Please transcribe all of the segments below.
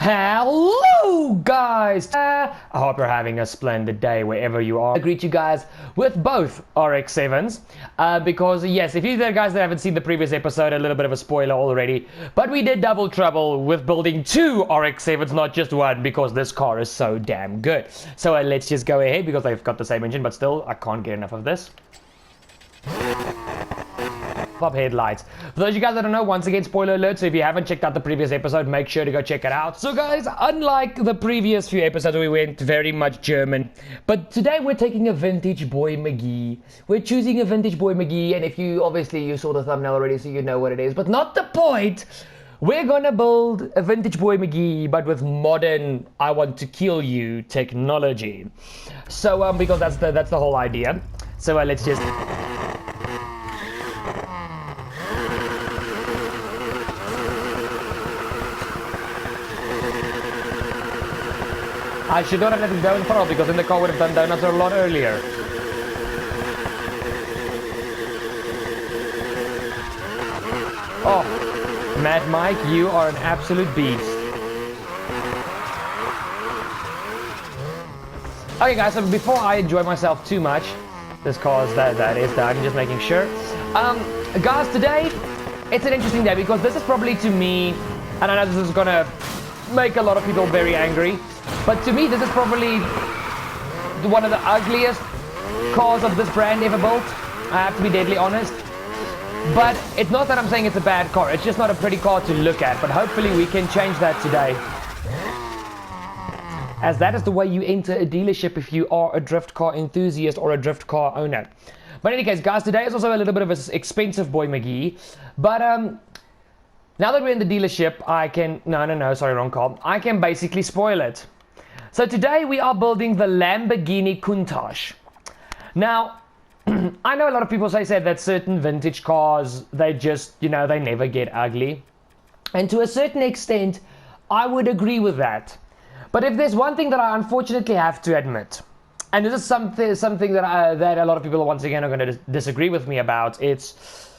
Hello guys! I hope you're having a splendid day wherever you are. I greet you guys with both RX-7s because yes, if you're the guys that haven't seen the previous episode, a little bit of a spoiler already, but we did double trouble with building two RX-7s, not just one, because this car is so damn good. So let's just go ahead because they've got the same engine, but still I can't get enough of this. Pop headlights. For those of you guys that don't know, once again, spoiler alert, so if you haven't checked out the previous episode, make sure to go check it out. So guys, unlike the previous few episodes, we went very much German, but today we're taking a vintage boy McGee. We're choosing a vintage boy McGee, and if you, obviously you saw the thumbnail already, so you know what it is, but not the point. We're gonna build a vintage boy McGee, but with modern I want to kill you technology. So because that's the whole idea. So let's just... I should not have let it go in front because then the car would have done donuts a lot earlier. Oh, Mad Mike, you are an absolute beast. Okay guys, so before I enjoy myself too much, this car is that is done, just making sure. Guys, today, it's an interesting day because this is probably to me, and I know this is gonna make a lot of people very angry, but to me, this is probably one of the ugliest cars of this brand ever built. I have to be deadly honest. But it's not that I'm saying it's a bad car. It's just not a pretty car to look at. But hopefully we can change that today. As that is the way you enter a dealership if you are a drift car enthusiast or a drift car owner. But in any case, guys, today is also a little bit of an expensive boy McGee. But now that we're in the dealership, I can... No, sorry, wrong car. I can basically spoil it. So today we are building the Lamborghini Countach. Now, I know a lot of people say that certain vintage cars, they just, you know, they never get ugly. And to a certain extent, I would agree with that. But if there's one thing that I unfortunately have to admit, and this is something that that a lot of people once again are going to disagree with me about, it's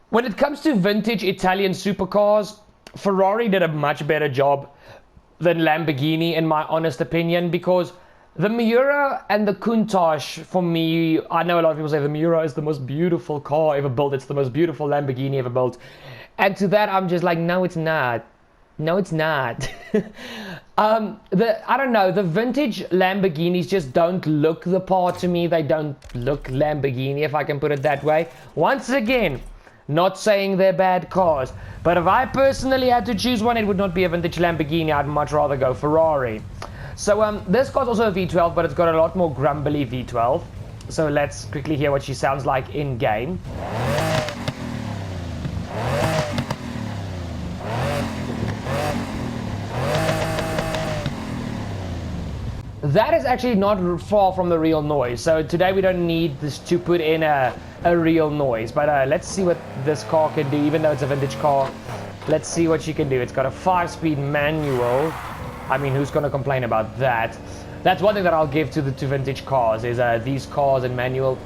when it comes to vintage Italian supercars, Ferrari did a much better job than Lamborghini, in my honest opinion, because the Miura and the Countach, for me, I know a lot of people say the Miura is the most beautiful car ever built, it's the most beautiful Lamborghini ever built, and to that I'm just like, no it's not. No it's not. I don't know, the vintage Lamborghinis just don't look the part to me. They don't look Lamborghini, if I can put it that way. Once again, not saying they're bad cars, but if I personally had to choose one, it would not be a vintage Lamborghini. I'd much rather go Ferrari. So this car's also a V12, but it's got a lot more grumbly V12. So let's quickly hear what she sounds like in game. That is actually not far from the real noise. So today we don't need this to put in a real noise. But let's see what this car can do, even though it's a vintage car. Let's see what she can do. It's got a 5-speed manual. I mean, who's going to complain about that? That's one thing that I'll give to the two vintage cars, is these cars in manual.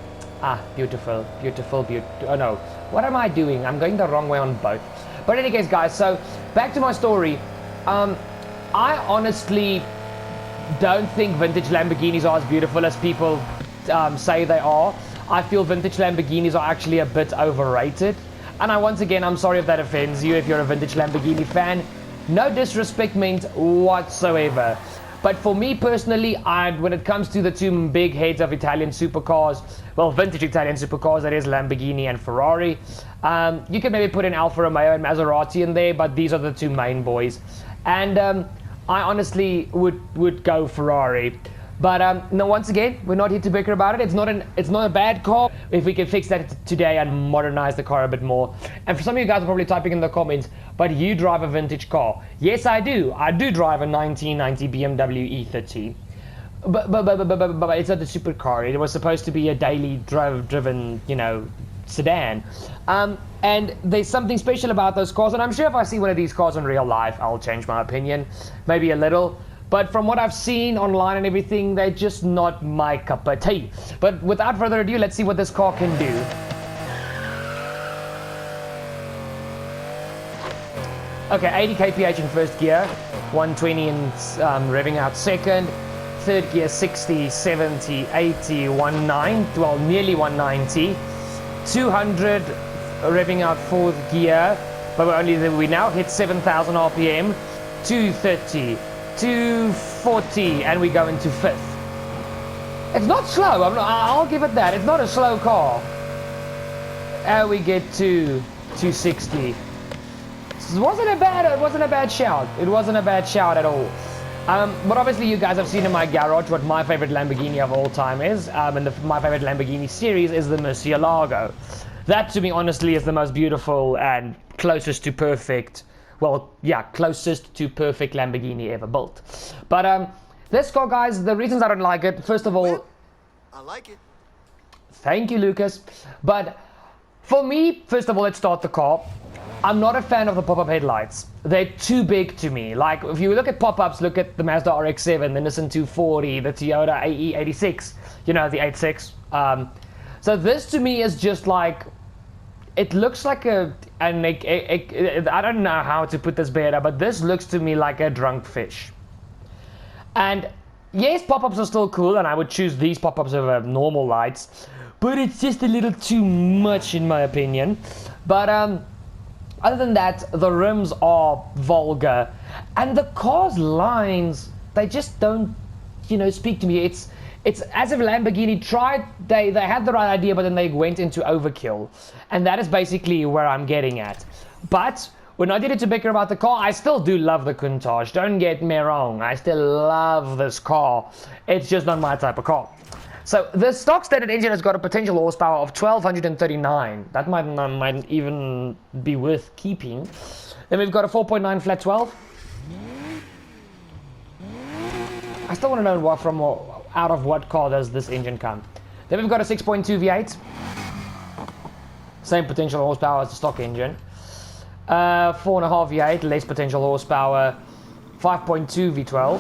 Beautiful, beautiful, beautiful. Oh no, what am I doing? I'm going the wrong way on both. But in any case, guys, so back to my story. I honestly don't think vintage Lamborghinis are as beautiful as people say they are. I feel vintage Lamborghinis are actually a bit overrated. And once again, I'm sorry if that offends you if you're a vintage Lamborghini fan. No disrespect meant whatsoever. But for me personally, when it comes to the two big heads of Italian supercars, well, vintage Italian supercars, that is Lamborghini and Ferrari. You can maybe put in Alfa Romeo and Maserati in there, but these are the two main boys. And I honestly would go Ferrari. But no, once again, we're not here to bicker about it. It's not a bad car. If we can fix that today and modernize the car a bit more. And for some of you guys are probably typing in the comments, but you drive a vintage car. Yes, I do. I do drive a 1990 BMW E30. But it's not a supercar. It was supposed to be a daily driven, you know, sedan. And there's something special about those cars. And I'm sure if I see one of these cars in real life, I'll change my opinion. Maybe a little. But from what I've seen online and everything, they're just not my cup of tea. But without further ado, let's see what this car can do. Okay, 80 kph in first gear, 120 in revving out second, third gear 60, 70, 80, 190, well nearly 190, 200 revving out fourth gear, but we now hit 7,000 RPM, 230, 240, and we go into fifth. It's not slow, I'll give it that, it's not a slow car. And we get to 260. It wasn't a bad shout. It wasn't a bad shout at all. But obviously you guys have seen in my garage what my favorite Lamborghini of all time is. And my favorite Lamborghini series is the Murcielago. That, to me, honestly, is the most beautiful and closest to perfect, well, yeah, closest to perfect Lamborghini ever built. But this car, guys, the reasons I don't like it, first of all... Well, I like it. Thank you, Lucas. But for me, first of all, let's start the car. I'm not a fan of the pop-up headlights. They're too big to me. Like, if you look at pop-ups, look at the Mazda RX-7, the Nissan 240, the Toyota AE86, you know, the 86. So this to me is just like, it looks like I don't know how to put this better, but this looks to me like a drunk fish. And yes, pop-ups are still cool, and I would choose these pop-ups over normal lights, but it's just a little too much in my opinion. But other than that, the rims are vulgar, and the car's lines, they just don't, you know, speak to me. It's as if Lamborghini tried, they had the right idea, but then they went into overkill, and that is basically where I'm getting at. But when I did it to bicker about the car, I still do love the Countach, don't get me wrong, I still love this car. It's just not my type of car. So the stock standard engine has got a potential horsepower of 1239. That might even be worth keeping. Then we've got a 4.9 flat 12. I still want to know out of what car does this engine come. Then we've got a 6.2 V8. Same potential horsepower as the stock engine. 4.5 V8, less potential horsepower. 5.2 V12.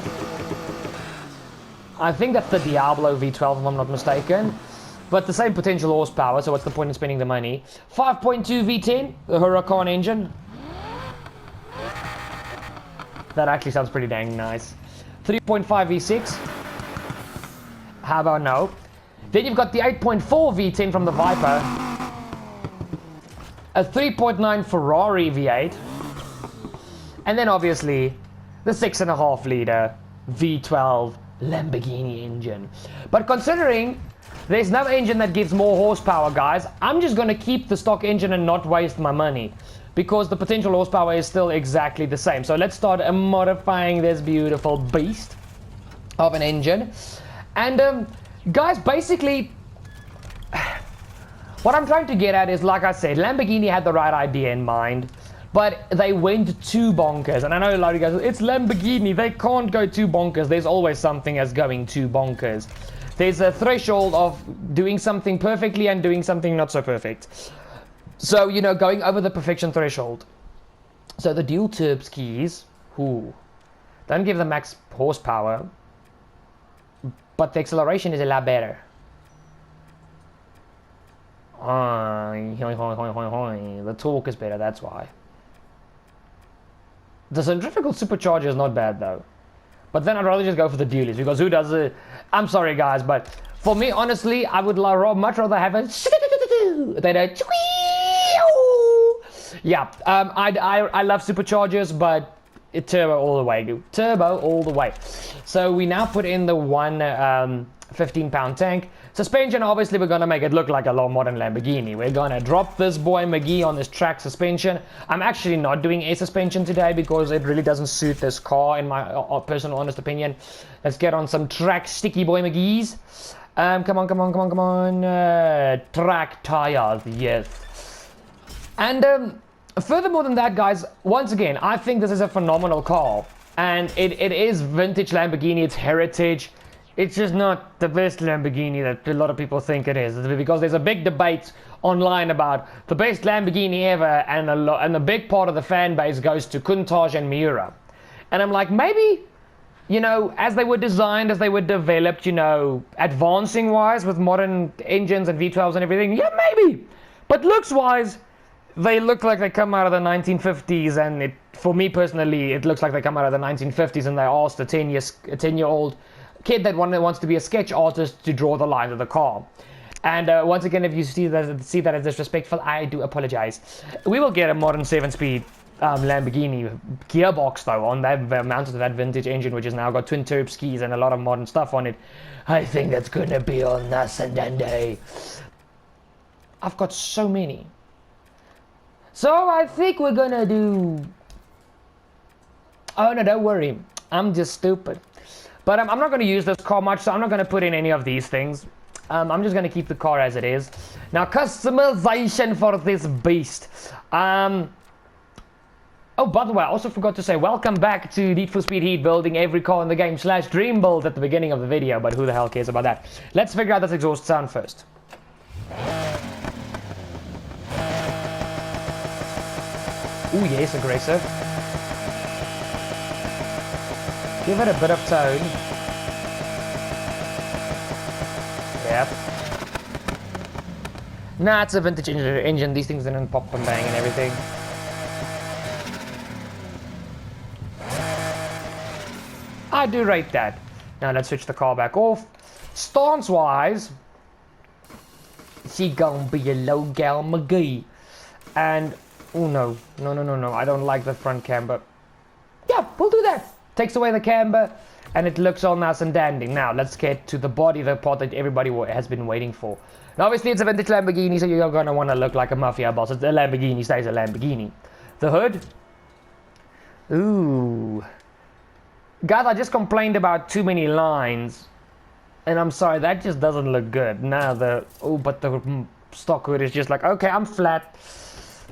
I think that's the Diablo V12 if I'm not mistaken, but the same potential horsepower, so what's the point in spending the money? 5.2 V10, the Huracan engine. That actually sounds pretty dang nice. 3.5 V6. How about no? Then you've got the 8.4 V10 from the Viper. A 3.9 Ferrari V8. And then obviously the 6.5 litre V12 Lamborghini engine. But considering there's no engine that gives more horsepower, guys, I'm just going to keep the stock engine and not waste my money, because the potential horsepower is still exactly the same. So let's start modifying this beautiful beast of an engine. And guys, basically what I'm trying to get at is, like I said, Lamborghini had the right idea in mind, but they went too bonkers. And I know a lot of you guys, it's Lamborghini, they can't go too bonkers. There's always something as going too bonkers. There's a threshold of doing something perfectly and doing something not so perfect. So, you know, going over the perfection threshold. So the dual turbs keys, don't give the max horsepower, but the acceleration is a lot better. The torque is better, that's why. The centrifugal supercharger is not bad though, but then I'd rather just go for the dualies, because who does it? I'm sorry guys, but for me, honestly, I would much rather have a than a yeah. I love superchargers, but turbo all the way, dude. Turbo all the way. So we now put in the one 15-pound tank. Suspension, obviously, we're going to make it look like a low modern Lamborghini. We're going to drop this boy McGee on this track suspension. I'm actually not doing air suspension today because it really doesn't suit this car, in my personal honest opinion. Let's get on some track sticky boy McGee's. Come on. Track tires, yes. And furthermore than that, guys, once again, I think this is a phenomenal car. And it is vintage Lamborghini, it's heritage. It's just not the best Lamborghini that a lot of people think it is, because there's a big debate online about the best Lamborghini ever, and a big part of the fan base goes to Countach and Miura. And I'm like, maybe, you know, as they were designed, as they were developed, you know, advancing wise with modern engines and V12s and everything, yeah, maybe. But looks wise, They look like they come out of the 1950s, and for me personally, it looks like they come out of the 1950s, and they asked a 10-year-old kid that wants to be a sketch artist to draw the lines of the car. And once again, if you see that as disrespectful, I do apologize. We will get a modern 7-speed Lamborghini gearbox though, on that mounted to that vintage engine, which has now got twin turbo skis and a lot of modern stuff on it. I think that's gonna be on Sunday. I've got so many. So I think we're gonna do... Oh no, don't worry. I'm just stupid. But I'm not gonna use this car much, so I'm not gonna put in any of these things. I'm just gonna keep the car as it is. Now, customization for this beast. Oh, by the way, I also forgot to say, welcome back to Need for Speed Heat, building every car in the game / dream build at the beginning of the video, but who the hell cares about that? Let's figure out this exhaust sound first. Ooh, yes, aggressive. Give it a bit of tone. Yep. Nah, it's a vintage engine. These things didn't pop and bang and everything. I do rate that. Now let's switch the car back off. Stance-wise, she gonna be a low gal McGee. And oh no, I don't like the front camber. Yeah, we'll do that. Takes away the camber, and it looks all nice and dandy. Now let's get to the body, the part that everybody has been waiting for. Now obviously it's a vintage Lamborghini, so you're gonna want to look like a mafia boss. It's a Lamborghini stays a Lamborghini. The hood. Ooh. Guys, I just complained about too many lines, and I'm sorry, that just doesn't look good. Now but the stock hood is just like, okay, I'm flat.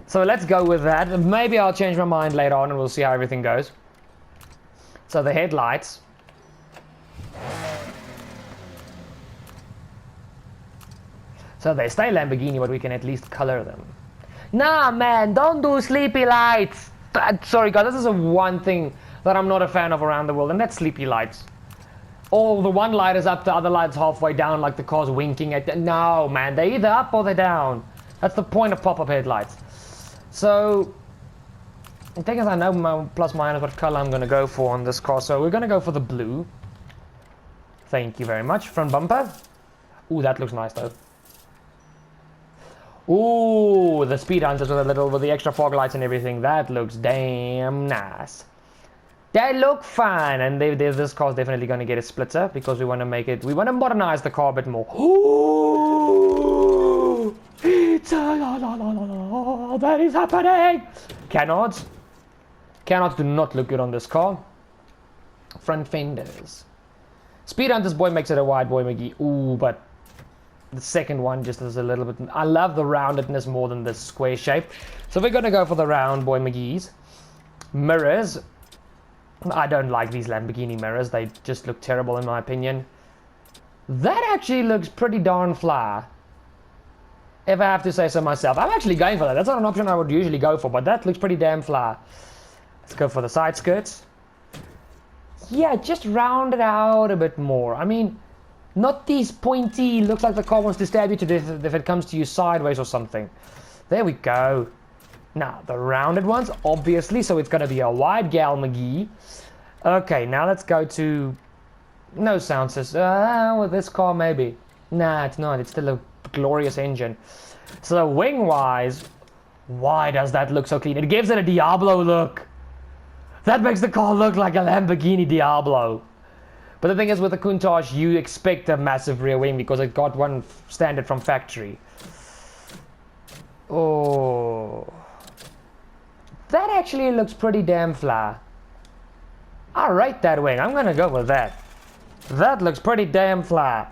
So let's go with that. Maybe I'll change my mind later on and we'll see how everything goes. So the headlights. So they stay Lamborghini, but we can at least color them. Nah, man, don't do sleepy lights. Sorry, guys, this is one thing that I'm not a fan of around the world, and that's sleepy lights. Oh, the one light is up, the other light's halfway down, like the car's winking at... No, man, they're either up or they're down. That's the point of pop-up headlights. So, I think as I know my plus minus what color I'm going to go for on this car, so we're going to go for the blue. Thank you very much. Front bumper. Ooh, that looks nice, though. Ooh, the speed hunters with the extra fog lights and everything. That looks damn nice. They look fine, and this car's definitely going to get a splitter because we want to modernize the car a bit more. Ooh, that is happening. Canards do not look good on this car. Front fenders. Speed Hunter's boy makes it a wide boy McGee. Ooh, but the second one just is a little bit... I love the roundedness more than the square shape. So we're going to go for the round boy McGee's. Mirrors. I don't like these Lamborghini mirrors. They just look terrible in my opinion. That actually looks pretty darn fly, if I have to say so myself. I'm actually going for that. That's not an option I would usually go for, but that looks pretty damn fly. Let's go for the side skirts. Yeah, just round it out a bit more. I mean, not these pointy, looks like the car wants to stab you to death if it comes to you sideways or something. There we go. Now, the rounded ones, obviously, so it's going to be a wide gal McGee. Okay, now let's go to... No sound system. With this car, maybe. Nah, it's not. It's still a glorious engine. So, wing-wise, why does that look so clean? It gives it a Diablo look. That makes the car look like a Lamborghini Diablo. But the thing is, with the Countach, you expect a massive rear wing because it got one standard from factory. Oh... That actually looks pretty damn fly. I'll rate that wing. I'm gonna go with that. That looks pretty damn fly.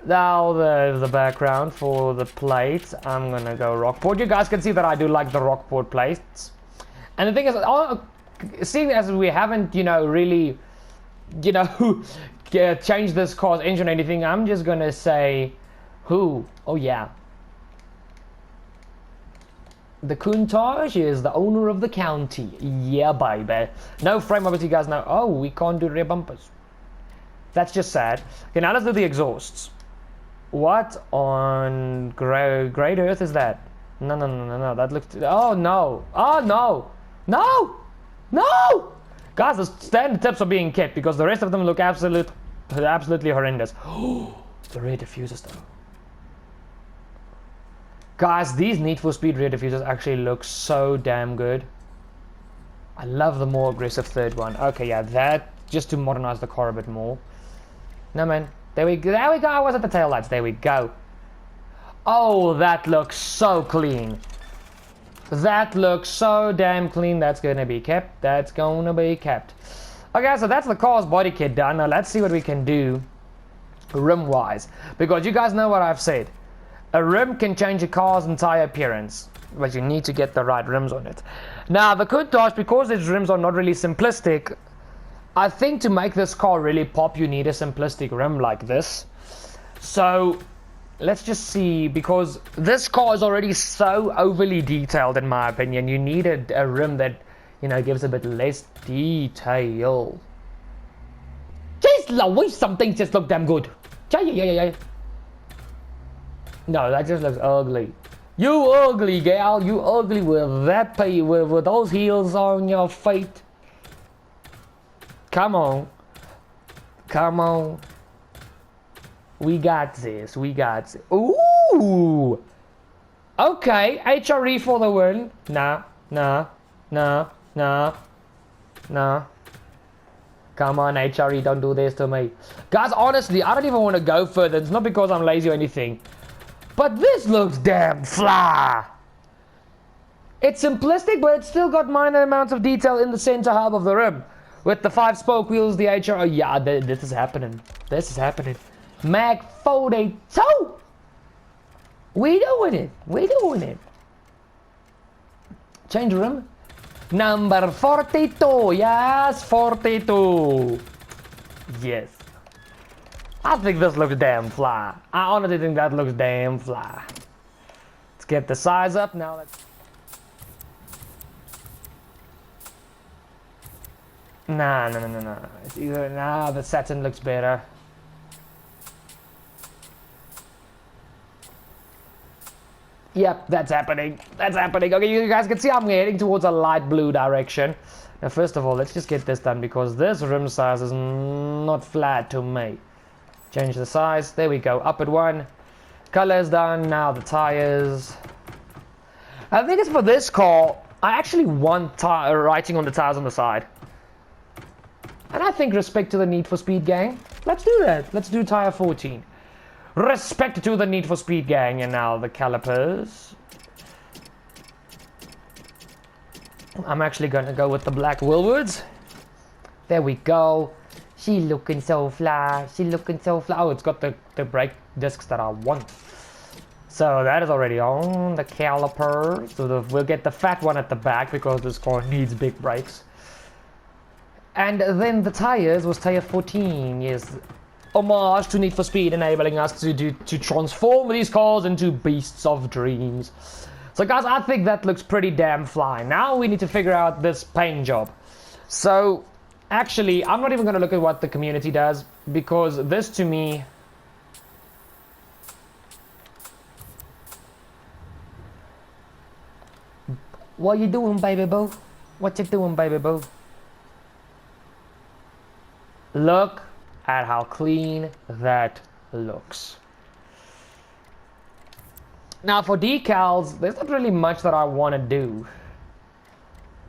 Now the background for the plates. I'm gonna go Rockport. You guys can see that I do like the Rockport plates. And the thing is, seeing as we haven't, really, changed this car's engine or anything, I'm just gonna say, who? Oh yeah. The Countach is the owner of the county. Yeah, baby. No frame, obviously, you guys know. Oh, we can't do rear bumpers. That's just sad. Okay, now let's do the exhausts. What on Great Earth is that? No. That looked... Oh, no. Oh, no. No. No. Guys, the standard tips are being kept because the rest of them look absolutely horrendous. Oh, the rear diffusers, though. Guys, these Need for Speed rear diffusers actually look so damn good. I love the more aggressive third one. Okay, yeah, that... Just to modernize the car a bit more. No, man. There we go. I was at the taillights. There we go. Oh, that looks so clean. That looks so damn clean. That's gonna be kept. That's gonna be kept. Okay, so that's the car's body kit done. Now let's see what we can do rim wise, because you guys know what I've said. A rim can change a car's entire appearance, but you need to get the right rims on it. Now the Countach, because its rims are not really simplistic, I think to make this car really pop you need a simplistic rim like this. So let's just see, because this car is already so overly detailed in my opinion. You need a rim that, you know, gives a bit less detail. Jeez Louise, some things just look damn good. Yeah. No, that just looks ugly. You ugly gal, you ugly with that pay, with those heels on your feet. Come on. Come on. We got this. We got this. Ooh. Okay. HRE for the win. Nah. Come on, HRE. Don't do this to me. Guys, honestly, I don't even want to go further. It's not because I'm lazy or anything. But this looks damn fly. It's simplistic, but it's still got minor amounts of detail in the center hub of the rim. With the 5-spoke wheels, the HRE. Oh, yeah, this is happening. This is happening. Mag 42. We doing it. We doing it. Change rim. Number 42. Yes, 42. Yes. I think this looks damn fly. I honestly think that looks damn fly. Let's get the size up now. Let's... Nah. It's either... Nah, the satin looks better. Yep, that's happening. That's happening. Okay, you guys can see I'm heading towards a light blue direction. Now, first of all, let's just get this done because this rim size is not flat to me. Change the size. There we go. Up at 1. Color's done. Now the tires. I think it's for this car. I actually want writing on the tires on the side. And I think respect to the Need for Speed gang. Let's do that. Let's do tire 14. Respect to the Need for Speed gang. And now the calipers. I'm actually going to go with the black Willwoods. There we go. She looking so fly. She looking so fly. Oh, it's got the brake discs that I want. So that is already on. The calipers. So we'll get the fat one at the back because this car needs big brakes. And then the tires was tire 14. Yes. Homage to Need for Speed, enabling us to transform these cars into beasts of dreams. So guys, I think that looks pretty damn fly. Now we need to figure out this paint job. So actually, I'm not even going to look at what the community does, because this to me... What you doing, baby boo? What you doing, baby boo? Look at how clean that looks. Now for decals, there's not really much that I want to do.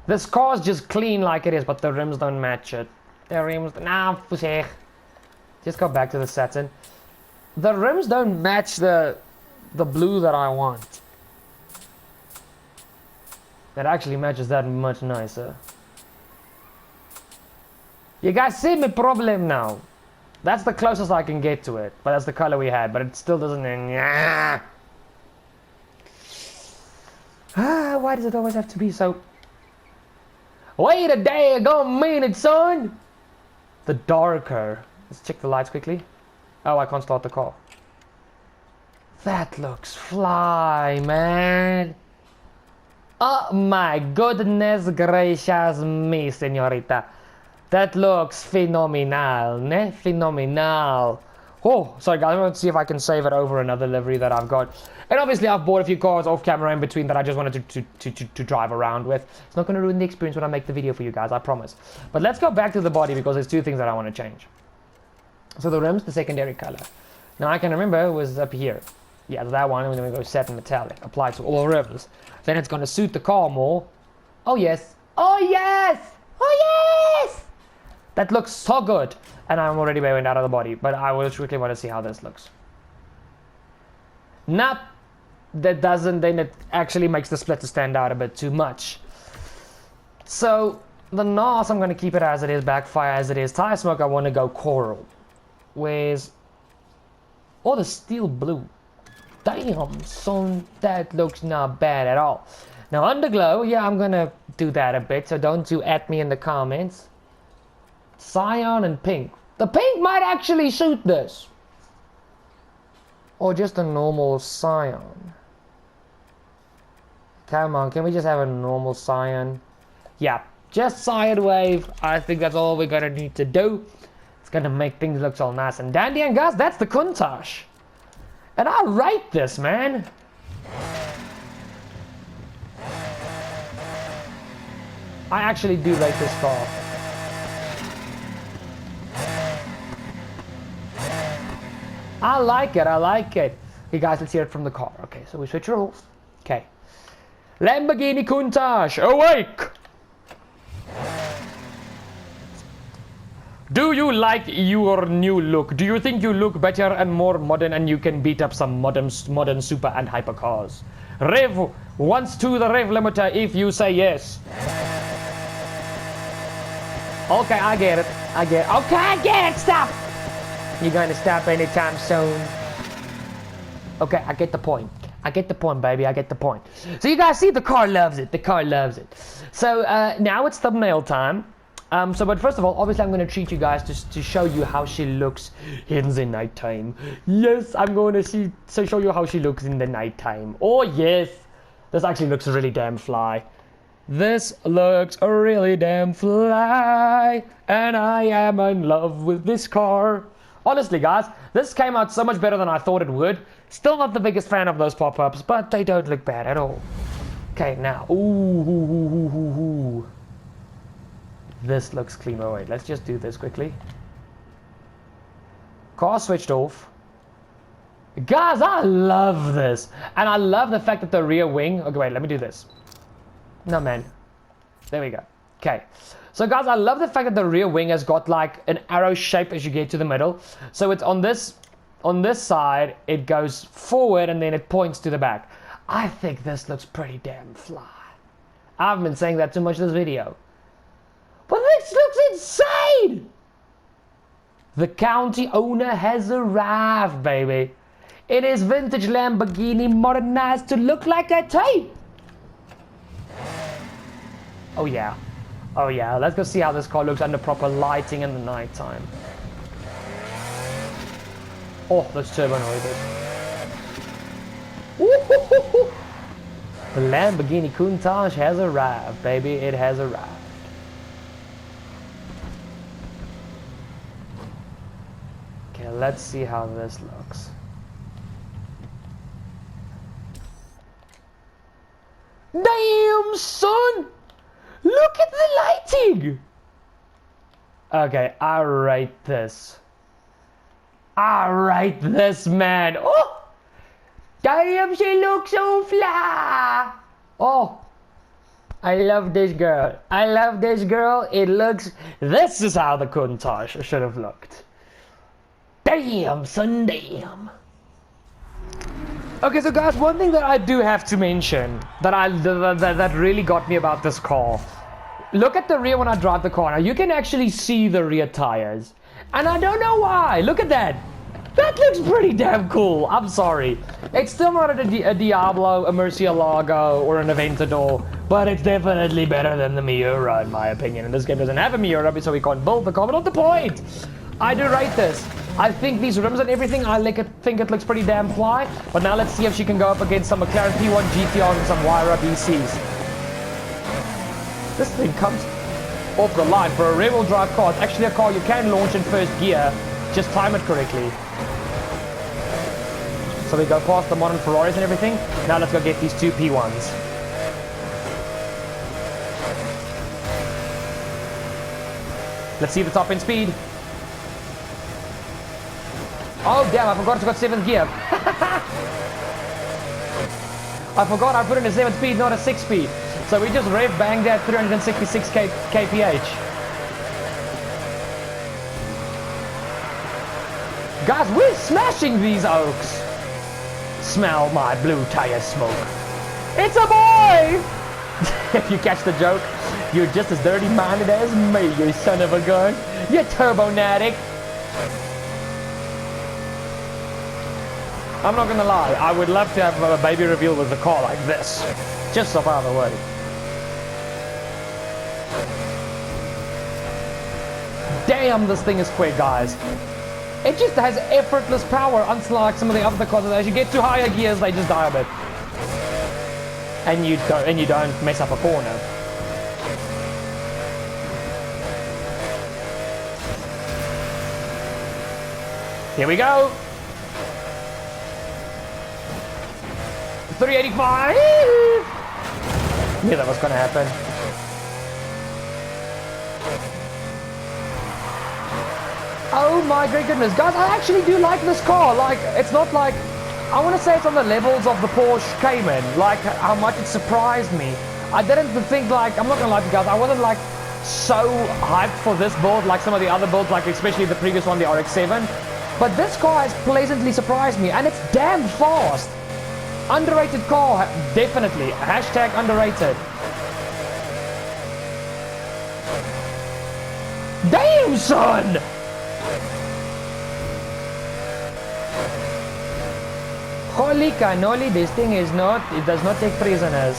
This car's just clean like it is, but the rims don't match it. The rims... Nah, just go back to the satin. The rims don't match the blue that I want. That actually matches that much nicer. You guys see my problem now. That's the closest I can get to it. But that's the color we had. But it still doesn't... Why does it always have to be so... Wait a daggone minute, son! The darker. Let's check the lights quickly. Oh, I can't start the car. That looks fly, man. Oh my goodness gracious me, señorita. That looks phenomenal, ne? Phenomenal. Oh, sorry guys, I want to see if I can save it over another livery that I've got. And obviously I've bought a few cars off camera in between that I just wanted to drive around with. It's not going to ruin the experience when I make the video for you guys, I promise. But let's go back to the body because there's two things that I want to change. So the rims, the secondary color. Now I can remember it was up here. Yeah, that one, and then we go satin metallic. Apply to all rims. Then it's going to suit the car more. Oh yes. Oh yes! Oh yes! That looks so good. And I'm already wearing out of the body, but I will quickly want to see how this looks. Nope, that doesn't, then it actually makes the splitter stand out a bit too much. So, the NOS, I'm going to keep it as it is, backfire as it is. Tire smoke, I want to go coral. Where's, oh, the steel blue. Damn, son, that looks not bad at all. Now, underglow, yeah, I'm going to do that a bit, so don't you at me in the comments. Cyan and pink. The pink might actually suit this. Or just a normal cyan. Come on, can we just have a normal cyan? Yeah, just cyan wave. I think that's all we're gonna need to do. It's gonna make things look all nice and dandy. And guys, that's the Countach. And I rate this, man. I actually do rate this car. I like it, I like it. Okay guys, let's hear it from the car. Okay, so we switch her off. Okay. Lamborghini Countach, awake! Do you like your new look? Do you think you look better and more modern and you can beat up some modern super and hypercars? Rev once to the rev limiter if you say yes. Okay, I get it. Okay, I get it, stop! You're going to stop anytime soon. Okay, I get the point. I get the point, baby. I get the point. So you guys see, the car loves it. The car loves it. So now it's thumbnail time. But first of all, obviously I'm going to treat you guys to show you how she looks in the nighttime. Yes, I'm going to show you how she looks in the nighttime. Oh yes, this actually looks really damn fly. This looks really damn fly, and I am in love with this car. Honestly, guys, this came out so much better than I thought it would. Still not the biggest fan of those pop-ups, but they don't look bad at all. Okay, now, ooh. This looks clean. Oh, wait, let's just do this quickly. Car switched off. Guys, I love this. And I love the fact that the rear wing... Okay, wait, let me do this. No, man. There we go. Okay. So guys, I love the fact that the rear wing has got like an arrow shape as you get to the middle. So it's on this side, it goes forward and then it points to the back. I think this looks pretty damn fly. I haven't been saying that too much this video. But this looks insane! The county owner has arrived, baby. It is vintage Lamborghini modernized to look like a tape. Oh yeah. Oh yeah, let's go see how this car looks under proper lighting in the nighttime. Oh, those turbo noises. The Lamborghini Countach has arrived, baby. It has arrived. Okay, let's see how this looks. Damn, son! Look at the lighting! Okay, I rate this. I rate this, man. Oh! Damn, she looks so fly! Oh! I love this girl. I love this girl. It looks... This is how the Countach should have looked. Damn, son, damn. Okay, so guys, one thing that I do have to mention that really got me about this car. Look at the rear when I drive the car. Now you can actually see the rear tires. And I don't know why. Look at that. That looks pretty damn cool. I'm sorry. It's still not a Diablo, a Murcielago, or an Aventador. But it's definitely better than the Miura, in my opinion. And this game doesn't have a Miura, so we can't build the car. But not the point. I do rate this. I think these rims and everything, think it looks pretty damn fly. But now let's see if she can go up against some McLaren P1 GTRs and some Wyra BCs. This thing comes off the line for a rear-wheel drive car. It's actually a car you can launch in first gear. Just time it correctly. So we go past the modern Ferraris and everything. Now let's go get these two P1s. Let's see the top end speed. Oh damn, I forgot it's got 7th gear. I forgot I put in a 7th speed, not a 6 speed. So we just rev banged at 366 kph. Guys, we're smashing these oaks. Smell my blue tire smoke. It's a boy! If you catch the joke, you're just as dirty-minded as me, you son of a gun. You turbonatic. I'm not gonna lie, I would love to have a baby reveal with a car like this. Just so far away. Damn, this thing is quick, guys. It just has effortless power, unlike some of the other cars. As you get to higher gears, they just die a bit. And you don't mess up a corner. Here we go. 385. Knew that was gonna happen. Oh my great goodness, guys! I actually do like this car. Like, it's not like, I want to say it's on the levels of the Porsche Cayman. Like how much it surprised me. I didn't think, like, I'm not gonna lie to you guys, I wasn't like so hyped for this build like some of the other builds, like especially the previous one, the RX-7. But this car has pleasantly surprised me, and it's damn fast. Underrated car, definitely. Hashtag underrated. Damn, son! Holy cannoli, this thing is not, it does not take prisoners.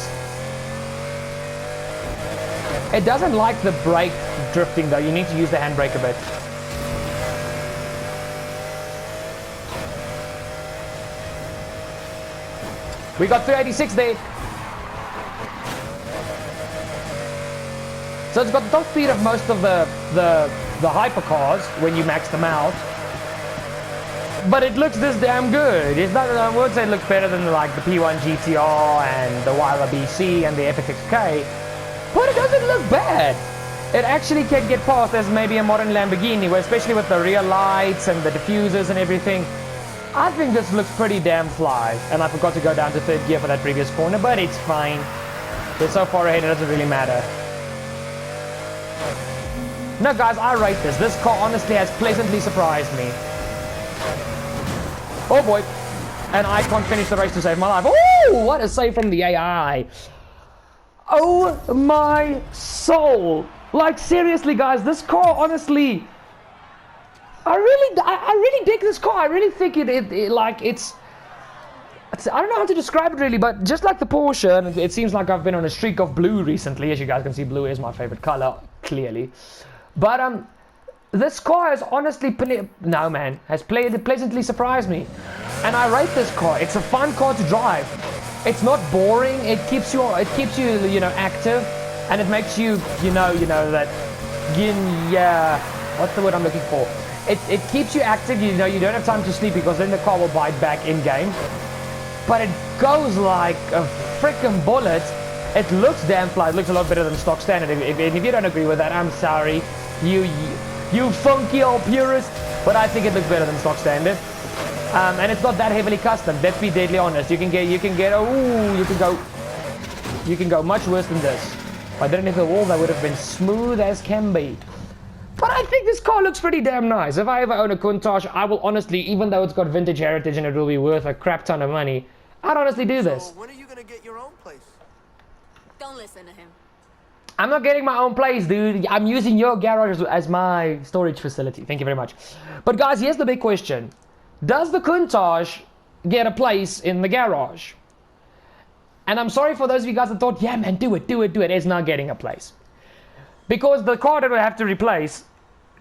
It doesn't like the brake drifting though, you need to use the handbrake a bit. We got 386 there. So it's got the top speed of most of the hypercars when you max them out. But it looks this damn good. It's not, I would say it looks better than like the P1 GTR and the Wyra BC and the FXXK. But it doesn't look bad. It actually can get past as maybe a modern Lamborghini, where especially with the rear lights and the diffusers and everything. I think this looks pretty damn fly. And I forgot to go down to 3rd gear for that previous corner, but it's fine. We're so far ahead, it doesn't really matter. No guys, I rate this. This car honestly has pleasantly surprised me. Oh boy. And I can't finish the race to save my life. Oh, what a save from the AI. Oh my soul. Like seriously guys, this car honestly, I really dig this car. I really think it like it's I don't know how to describe it really, but just like the Porsche, and it seems like I've been on a streak of blue recently. As you guys can see, blue is my favorite color, clearly. But this car has honestly has pleasantly surprised me, and I rate this car. It's a fun car to drive. It's not boring. It keeps you you know active, and it makes you you know that what's the word I'm looking for? It keeps you active. You know you don't have time to sleep because then the car will bite back in game. But it goes like a freaking bullet. It looks damn fly. It looks a lot better than stock standard. If you don't agree with that, I'm sorry. You funky old purist. But I think it looks better than stock standard. And it's not that heavily custom. Let's be deadly honest. You can go much worse than this. If I didn't hit the wall, that would have been smooth as can be. But I think this car looks pretty damn nice. If I ever own a Countach, I will honestly, even though it's got vintage heritage and it will be worth a crap ton of money, I'd honestly do this. So when are you gonna get your own place? Don't listen to him. I'm not getting my own place, dude. I'm using your garage as my storage facility. Thank you very much. But guys, here's the big question. Does the Countach get a place in the garage? And I'm sorry for those of you guys that thought, yeah man, do it. It's not getting a place. Because the car that I have to replace,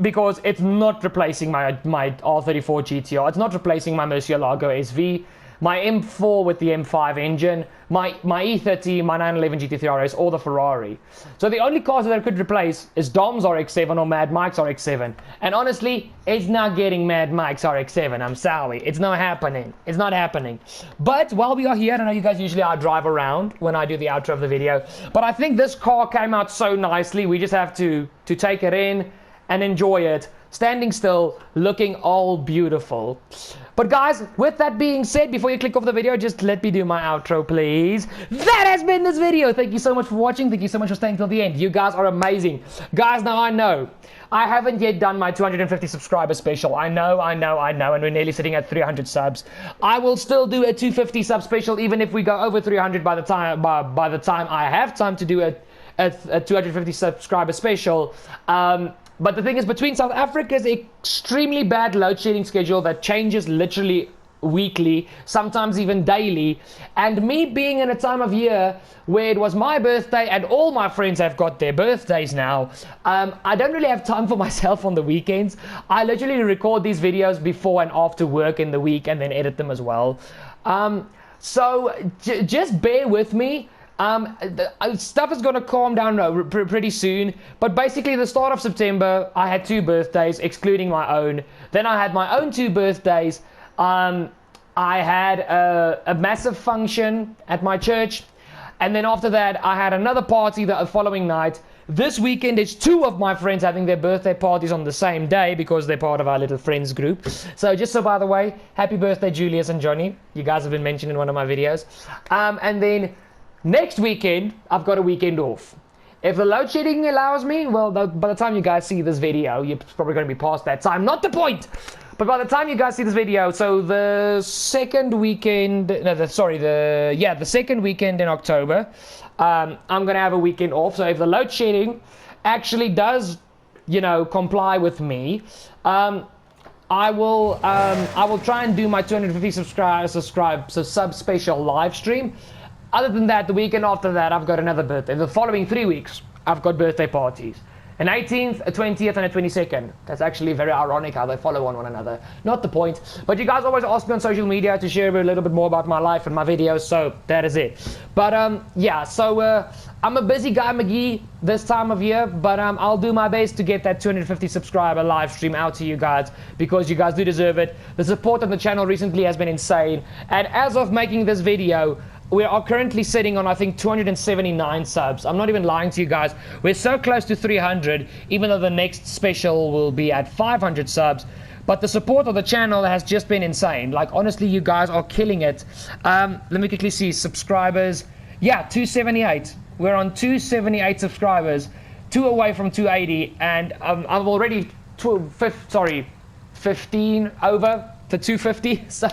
because it's not replacing my R34 GTR, it's not replacing my Murcielago SV, my M4 with the M5 engine, my E30, my 911 GT3 RS, or the Ferrari. So the only cars that I could replace is Dom's RX-7 or Mad Mike's RX-7. And honestly, it's not getting Mad Mike's RX-7. I'm sorry. It's not happening. It's not happening. But while we are here, I know you guys usually I drive around when I do the outro of the video. But I think this car came out so nicely. We just have to take it in and enjoy it. Standing still, looking all beautiful. But guys, with that being said, before you click off the video, just let me do my outro, please. That has been this video. Thank you so much for watching. Thank you so much for staying till the end. You guys are amazing. Guys, now I know I haven't yet done my 250 subscriber special. I know, and we're nearly sitting at 300 subs. I will still do a 250 sub special, even if we go over 300 by the time I have time to do a 250 subscriber special. But the thing is, between South Africa's extremely bad load shedding schedule that changes literally weekly, sometimes even daily, and me being in a time of year where it was my birthday and all my friends have got their birthdays now, I don't really have time for myself on the weekends. I literally record these videos before and after work in the week and then edit them as well. So just bear with me. Stuff is going to calm down pretty soon, but basically the start of September I had 2 birthdays excluding my own. Then I had my own 2 birthdays. I had a massive function at my church, and then after that I had another party the following night. This weekend it's 2 of my friends having their birthday parties on the same day because they're part of our little friends group. So just so by the way, happy birthday Julius and Johnny. You guys have been mentioned in one of my videos. And then next weekend, I've got a weekend off. If the load shedding allows me, well, by the time you guys see this video, you're probably going to be past that time. Not the point! But by the time you guys see this video, so the second weekend, the second weekend in October, I'm going to have a weekend off. So if the load shedding actually does, comply with me, I will try and do my 250 sub special live stream. Other than that, the weekend after that, I've got another birthday. The following 3 weeks, I've got birthday parties. An 18th, a 20th, and a 22nd. That's actually very ironic how they follow on one another. Not the point. But you guys always ask me on social media to share a little bit more about my life and my videos, so that is it. But yeah, so I'm a busy guy, McGee, this time of year, but I'll do my best to get that 250 subscriber live stream out to you guys, because you guys do deserve it. The support on the channel recently has been insane, and as of making this video, we are currently sitting on, I think, 279 subs. I'm not even lying to you guys. We're so close to 300, even though the next special will be at 500 subs. But the support of the channel has just been insane. Like, honestly, you guys are killing it. Let me quickly see. Subscribers. Yeah, 278. We're on 278 subscribers. 2 away from 280. And I'm already 15 over to 250. So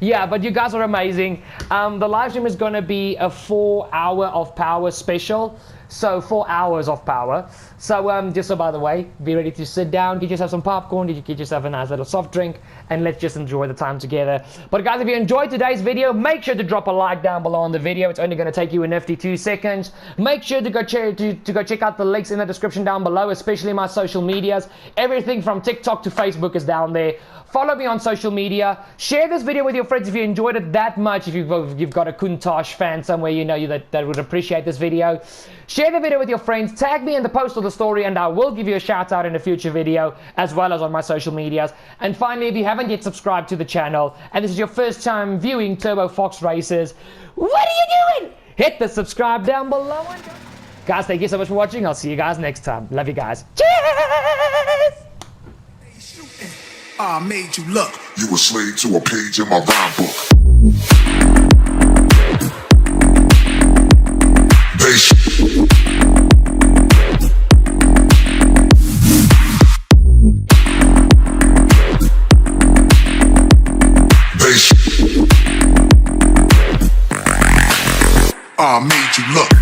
yeah, but you guys are amazing. The live stream is going to be a 4-hour of power special. So 4 hours of power. So just so by the way, be ready to sit down, get yourself some popcorn, get yourself a nice little soft drink, and let's just enjoy the time together. But guys, if you enjoyed today's video, make sure to drop a like down below on the video. It's only going to take you a nifty 2 seconds. Make sure to go check out the links in the description down below, especially my social medias. Everything from TikTok to Facebook is down there. Follow me on social media. Share this video with your friends if you enjoyed it that much. If you've got a Countach fan somewhere that would appreciate this video. Share the video with your friends. Tag me in the post or the story, and I will give you a shout out in a future video, as well as on my social medias. And finally, if you haven't yet subscribed to the channel, and this is your first time viewing Turbo Fox Racers, what are you doing? Hit the subscribe down below. Guys, thank you so much for watching. I'll see you guys next time. Love you guys. Cheers! I made you look. You a slave to a page in my rhyme book. Bass. Bass. I made you look.